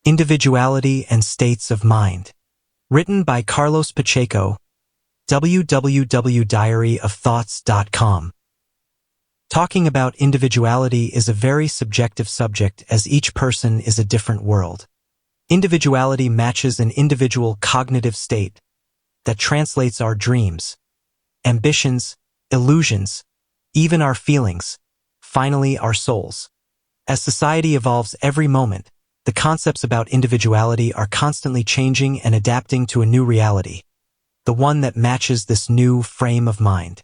Individuality and States of Mind. Written by Carlos Pacheco, www.diaryofthoughts.com. Talking about individuality is a very subjective subject, as each person is a different world. Individuality matches an individual cognitive state that translates our dreams, ambitions, illusions, even our feelings, finally our souls. As society evolves every moment, the concepts about individuality are constantly changing and adapting to a new reality, the one that matches this new frame of mind.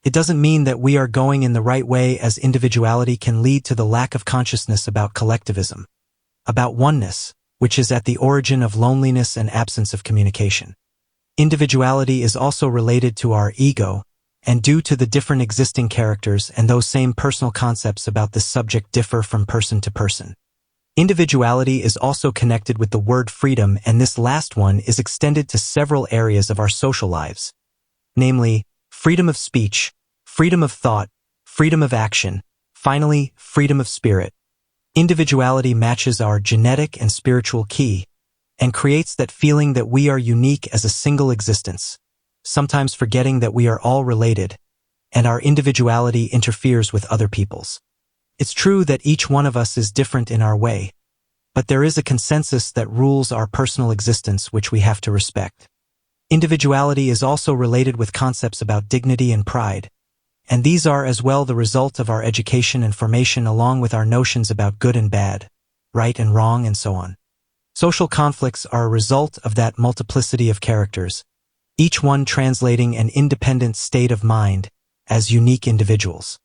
It doesn't mean that we are going in the right way, as individuality can lead to the lack of consciousness about collectivism, about oneness, which is at the origin of loneliness and absence of communication. Individuality is also related to our ego, and due to the different existing characters and those same personal concepts about this subject differ from person to person. Individuality is also connected with the word freedom, and this last one is extended to several areas of our social lives, namely, freedom of speech, freedom of thought, freedom of action, finally, freedom of spirit. Individuality matches our genetic and spiritual key, and creates that feeling that we are unique as a single existence, sometimes forgetting that we are all related, and our individuality interferes with other people's. It's true that each one of us is different in our way, but there is a consensus that rules our personal existence which we have to respect. Individuality is also related with concepts about dignity and pride, and these are as well the result of our education and formation, along with our notions about good and bad, right and wrong, and so on. Social conflicts are a result of that multiplicity of characters, each one translating an independent state of mind as unique individuals.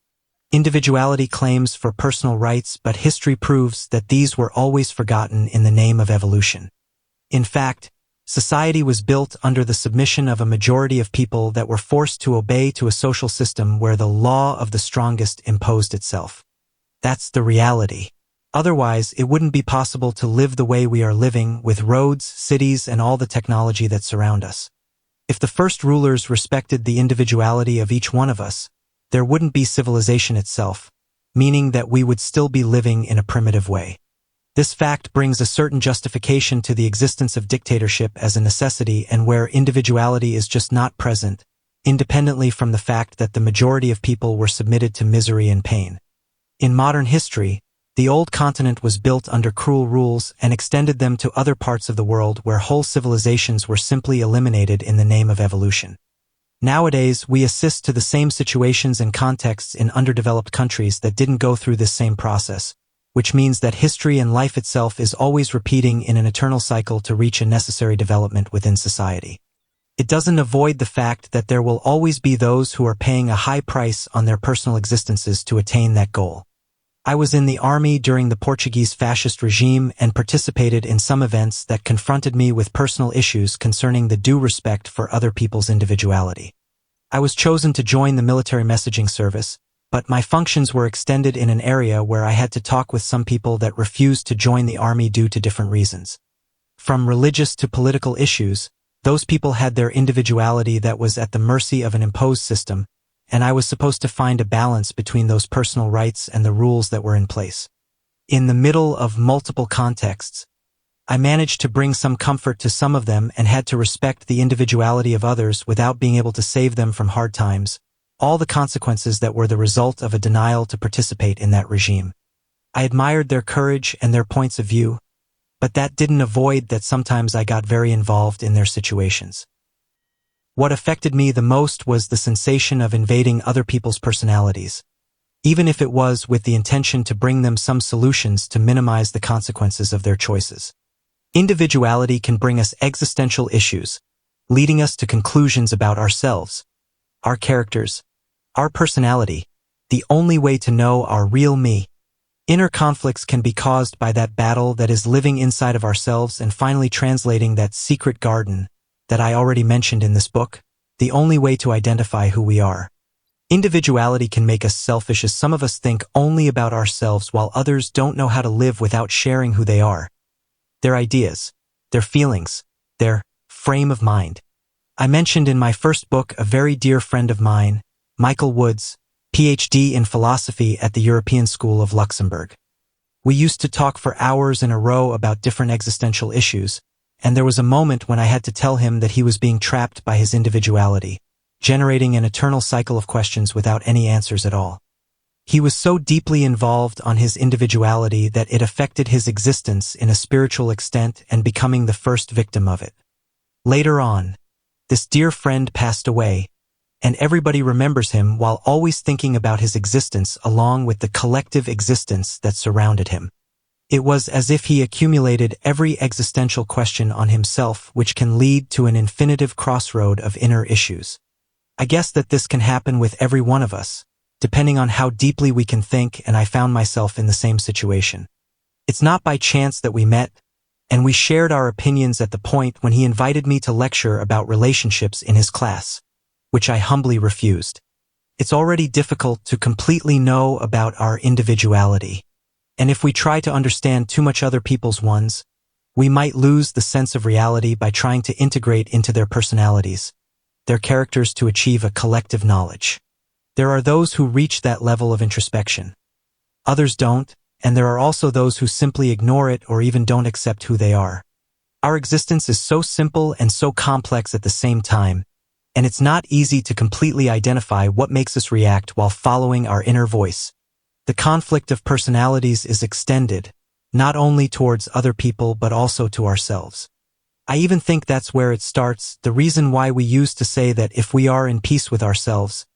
Individuality claims for personal rights, but history proves that these were always forgotten in the name of evolution. In fact, society was built under the submission of a majority of people that were forced to obey to a social system where the law of the strongest imposed itself. That's the reality. Otherwise, it wouldn't be possible to live the way we are living, with roads, cities, and all the technology that surround us. If the first rulers respected the individuality of each one of us, there wouldn't be civilization itself, meaning that we would still be living in a primitive way. This fact brings a certain justification to the existence of dictatorship as a necessity, and where individuality is just not present, independently from the fact that the majority of people were submitted to misery and pain. In modern history, the old continent was built under cruel rules and extended them to other parts of the world where whole civilizations were simply eliminated in the name of evolution. Nowadays, we assist to the same situations and contexts in underdeveloped countries that didn't go through this same process, which means that history and life itself is always repeating in an eternal cycle to reach a necessary development within society. It doesn't avoid the fact that there will always be those who are paying a high price on their personal existences to attain that goal. I was in the army during the Portuguese fascist regime and participated in some events that confronted me with personal issues concerning the due respect for other people's individuality. I was chosen to join the military messaging service, but my functions were extended in an area where I had to talk with some people that refused to join the army due to different reasons. From religious to political issues, those people had their individuality that was at the mercy of an imposed system, and I was supposed to find a balance between those personal rights and the rules that were in place. In the middle of multiple contexts, I managed to bring some comfort to some of them and had to respect the individuality of others without being able to save them from hard times, all the consequences that were the result of a denial to participate in that regime. I admired their courage and their points of view, but that didn't avoid that sometimes I got very involved in their situations. What affected me the most was the sensation of invading other people's personalities, even if it was with the intention to bring them some solutions to minimize the consequences of their choices. Individuality can bring us existential issues, leading us to conclusions about ourselves, our characters, our personality, the only way to know our real me. Inner conflicts can be caused by that battle that is living inside of ourselves and finally translating that secret garden that I already mentioned in this book, the only way to identify who we are. Individuality can make us selfish, as some of us think only about ourselves while others don't know how to live without sharing who they are, their ideas, their feelings, their frame of mind. I mentioned in my first book a very dear friend of mine, Michael Woods, PhD in philosophy at the European School of Luxembourg. We used to talk for hours in a row about different existential issues, and there was a moment when I had to tell him that he was being trapped by his individuality, generating an eternal cycle of questions without any answers at all. He was so deeply involved on his individuality that it affected his existence in a spiritual extent and becoming the first victim of it. Later on, this dear friend passed away, and everybody remembers him while always thinking about his existence along with the collective existence that surrounded him. It was as if he accumulated every existential question on himself, which can lead to an infinitive crossroad of inner issues. I guess that this can happen with every one of us, depending on how deeply we can think, and I found myself in the same situation. It's not by chance that we met, and we shared our opinions at the point when he invited me to lecture about relationships in his class, which I humbly refused. It's already difficult to completely know about our individuality, and if we try to understand too much other people's ones, we might lose the sense of reality by trying to integrate into their personalities, their characters to achieve a collective knowledge. There are those who reach that level of introspection. Others don't, and there are also those who simply ignore it or even don't accept who they are. Our existence is so simple and so complex at the same time, and it's not easy to completely identify what makes us react while following our inner voice. The conflict of personalities is extended, not only towards other people but also to ourselves. I even think that's where it starts, the reason why we used to say that if we are in peace with ourselves,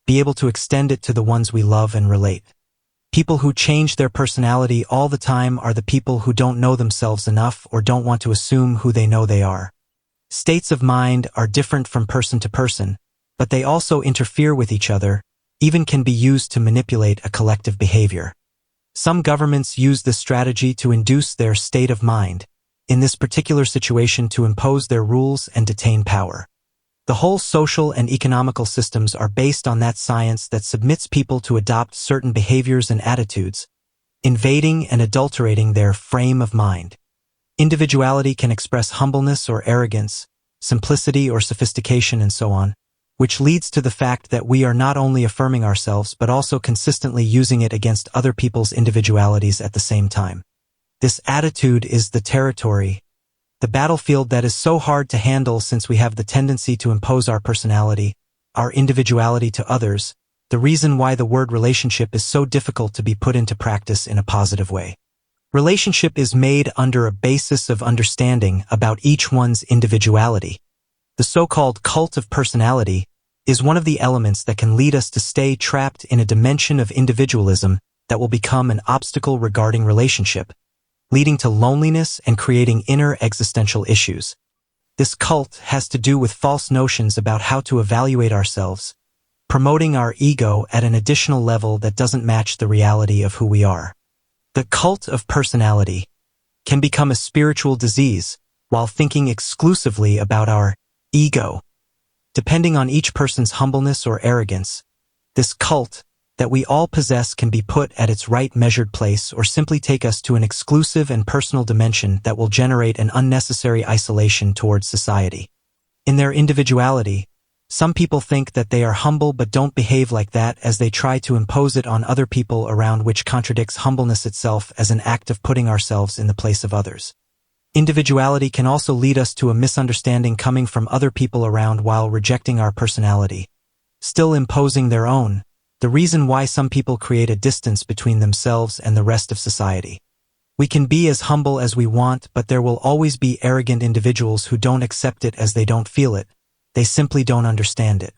be able to extend it to the ones we love and relate. People who change their personality all the time are the people who don't know themselves enough or don't want to assume who they know they are. States of mind are different from person to person, but they also interfere with each other, even can be used to manipulate a collective behavior. Some governments use this strategy to induce their state of mind, in this particular situation to impose their rules and detain power. The whole social and economical systems are based on that science that submits people to adopt certain behaviors and attitudes, invading and adulterating their frame of mind. Individuality can express humbleness or arrogance, simplicity or sophistication, and so on, which leads to the fact that we are not only affirming ourselves but also consistently using it against other people's individualities at the same time. This attitude is the territory, the battlefield that is so hard to handle since we have the tendency to impose our personality, our individuality to others, the reason why the word relationship is so difficult to be put into practice in a positive way. Relationship is made under a basis of understanding about each one's individuality. The so-called cult of personality is one of the elements that can lead us to stay trapped in a dimension of individualism that will become an obstacle regarding relationship, leading to loneliness and creating inner existential issues. This cult has to do with false notions about how to evaluate ourselves, promoting our ego at an additional level that doesn't match the reality of who we are. The cult of personality can become a spiritual disease while thinking exclusively about our ego. Depending on each person's humbleness or arrogance, this cult that we all possess can be put at its right measured place or simply take us to an exclusive and personal dimension that will generate an unnecessary isolation towards society. In their individuality, some people think that they are humble but don't behave like that as they try to impose it on other people around, which contradicts humbleness itself as an act of putting ourselves in the place of others. Individuality can also lead us to a misunderstanding coming from other people around while rejecting our personality, still imposing their own, the reason why some people create a distance between themselves and the rest of society. We can be as humble as we want, but there will always be arrogant individuals who don't accept it as they don't feel it. They simply don't understand it.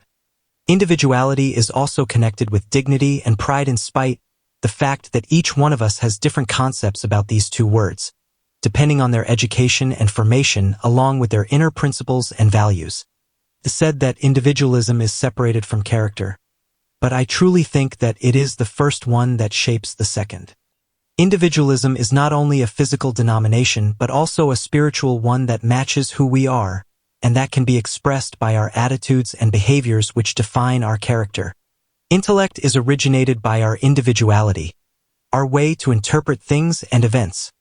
Individuality is also connected with dignity and pride, in spite the fact that each one of us has different concepts about these two words, depending on their education and formation along with their inner principles and values. It's said that individualism is separated from character, but I truly think that it is the first one that shapes the second. Individualism is not only a physical denomination but also a spiritual one that matches who we are, and that can be expressed by our attitudes and behaviors which define our character. Intellect is originated by our individuality, our way to interpret things and events.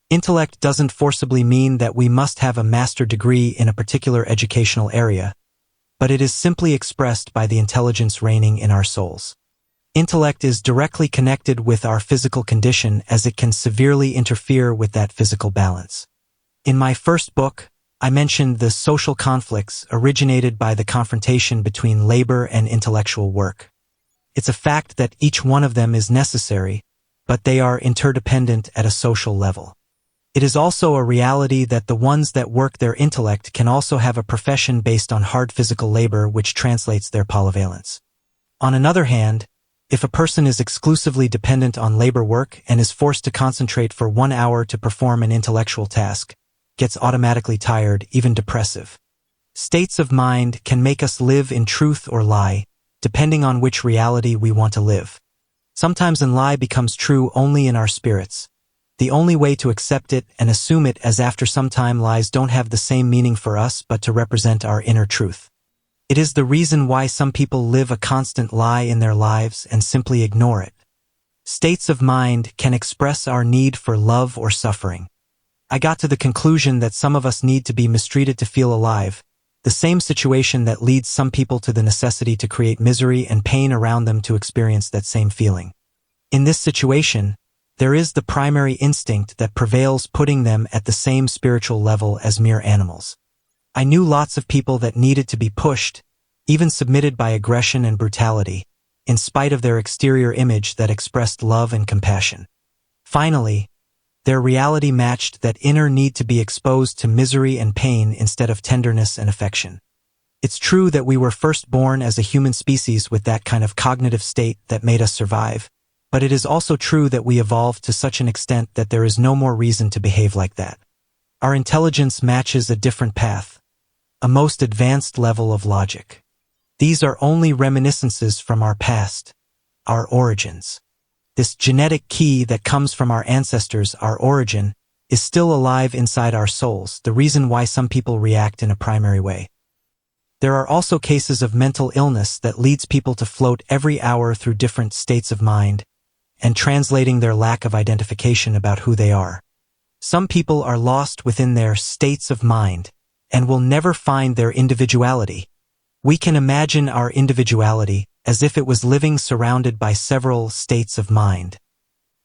Intellect doesn't forcibly mean that we must have a master's degree in a particular educational area, but it is simply expressed by the intelligence reigning in our souls. Intellect is directly connected with our physical condition as it can severely interfere with that physical balance. In my first book, I mentioned the social conflicts originated by the confrontation between labor and intellectual work. It's a fact that each one of them is necessary, but they are interdependent at a social level. It is also a reality that the ones that work their intellect can also have a profession based on hard physical labor which translates their polyvalence. On another hand, if a person is exclusively dependent on labor work and is forced to concentrate for 1 hour to perform an intellectual task, gets automatically tired, even depressive. States of mind can make us live in truth or lie, depending on which reality we want to live. Sometimes a lie becomes true only in our spirits. The only way to accept it and assume it as after some time lies don't have the same meaning for us but to represent our inner truth. It is the reason why some people live a constant lie in their lives and simply ignore it. States of mind can express our need for love or suffering. I got to the conclusion that some of us need to be mistreated to feel alive, the same situation that leads some people to the necessity to create misery and pain around them to experience that same feeling. In this situation, there is the primary instinct that prevails, putting them at the same spiritual level as mere animals. I knew lots of people that needed to be pushed, even submitted by aggression and brutality, in spite of their exterior image that expressed love and compassion. Finally, their reality matched that inner need to be exposed to misery and pain instead of tenderness and affection. It's true that we were first born as a human species with that kind of cognitive state that made us survive, but it is also true that we evolved to such an extent that there is no more reason to behave like that. Our intelligence matches a different path, a most advanced level of logic. These are only reminiscences from our past, our origins. This genetic key that comes from our ancestors, our origin, is still alive inside our souls, the reason why some people react in a primary way. There are also cases of mental illness that leads people to float every hour through different states of mind and translating their lack of identification about who they are. Some people are lost within their states of mind and will never find their individuality. We can imagine our individuality as if it was living surrounded by several states of mind.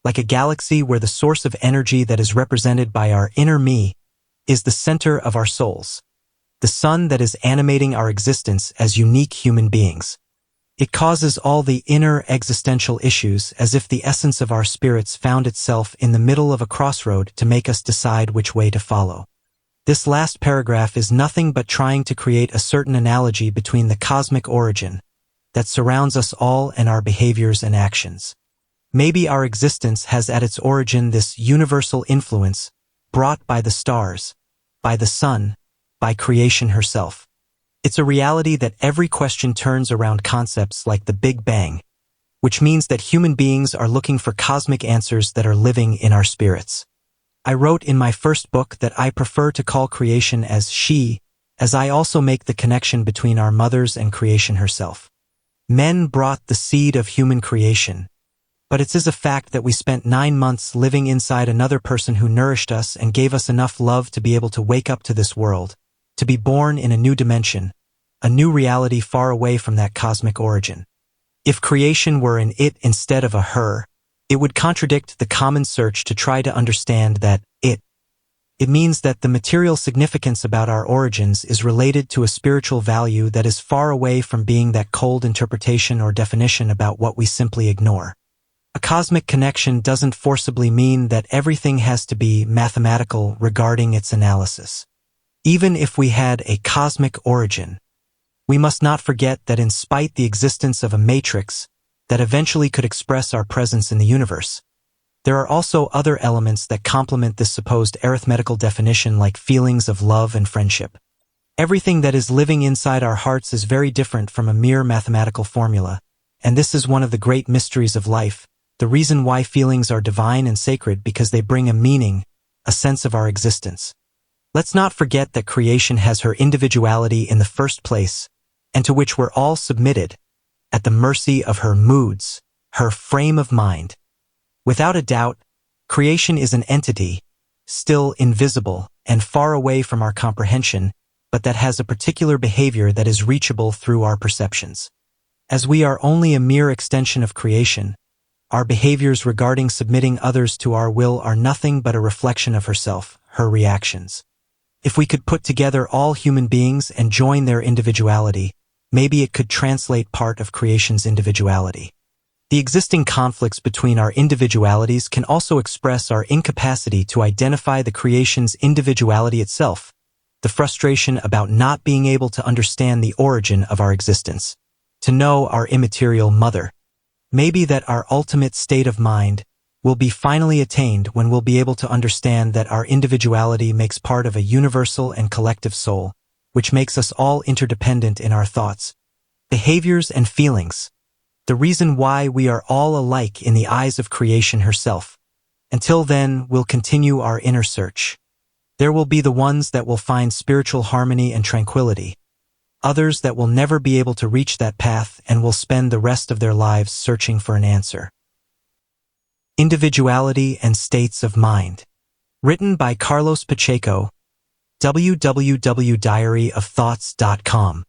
Like a galaxy where the source of energy that is represented by our inner me is the center of our souls, the sun that is animating our existence as unique human beings. It causes all the inner existential issues as if the essence of our spirits found itself in the middle of a crossroad to make us decide which way to follow. This last paragraph is nothing but trying to create a certain analogy between the cosmic origin that surrounds us all and our behaviors and actions. Maybe our existence has at its origin this universal influence brought by the stars, by the sun, by creation herself. It's a reality that every question turns around concepts like the Big Bang, which means that human beings are looking for cosmic answers that are living in our spirits. I wrote in my first book that I prefer to call creation as she, as I also make the connection between our mothers and creation herself. Men brought the seed of human creation, but it is a fact that we spent 9 months living inside another person who nourished us and gave us enough love to be able to wake up to this world, to be born in a new dimension, a new reality far away from that cosmic origin. If creation were an it instead of a her, it would contradict the common search to try to understand that it. It means that the material significance about our origins is related to a spiritual value that is far away from being that cold interpretation or definition about what we simply ignore. A cosmic connection doesn't forcibly mean that everything has to be mathematical regarding its analysis. Even if we had a cosmic origin, we must not forget that in spite the existence of a matrix that eventually could express our presence in the universe, there are also other elements that complement this supposed arithmetical definition, like feelings of love and friendship. Everything that is living inside our hearts is very different from a mere mathematical formula, and this is one of the great mysteries of life, the reason why feelings are divine and sacred, because they bring a meaning, a sense of our existence. Let's not forget that creation has her individuality in the first place, and to which we're all submitted, at the mercy of her moods, her frame of mind. Without a doubt, creation is an entity, still invisible and far away from our comprehension, but that has a particular behavior that is reachable through our perceptions. As we are only a mere extension of creation, our behaviors regarding submitting others to our will are nothing but a reflection of herself, her reactions. If we could put together all human beings and join their individuality, maybe it could translate part of creation's individuality. The existing conflicts between our individualities can also express our incapacity to identify the creation's individuality itself, the frustration about not being able to understand the origin of our existence, to know our immaterial mother. Maybe that our ultimate state of mind will be finally attained when we'll be able to understand that our individuality makes part of a universal and collective soul, which makes us all interdependent in our thoughts, behaviors, and feelings. The reason why we are all alike in the eyes of creation herself. Until then, we'll continue our inner search. There will be the ones that will find spiritual harmony and tranquility, others that will never be able to reach that path and will spend the rest of their lives searching for an answer. Individuality and States of Mind. Written by Carlos Pacheco, www.diaryofthoughts.com.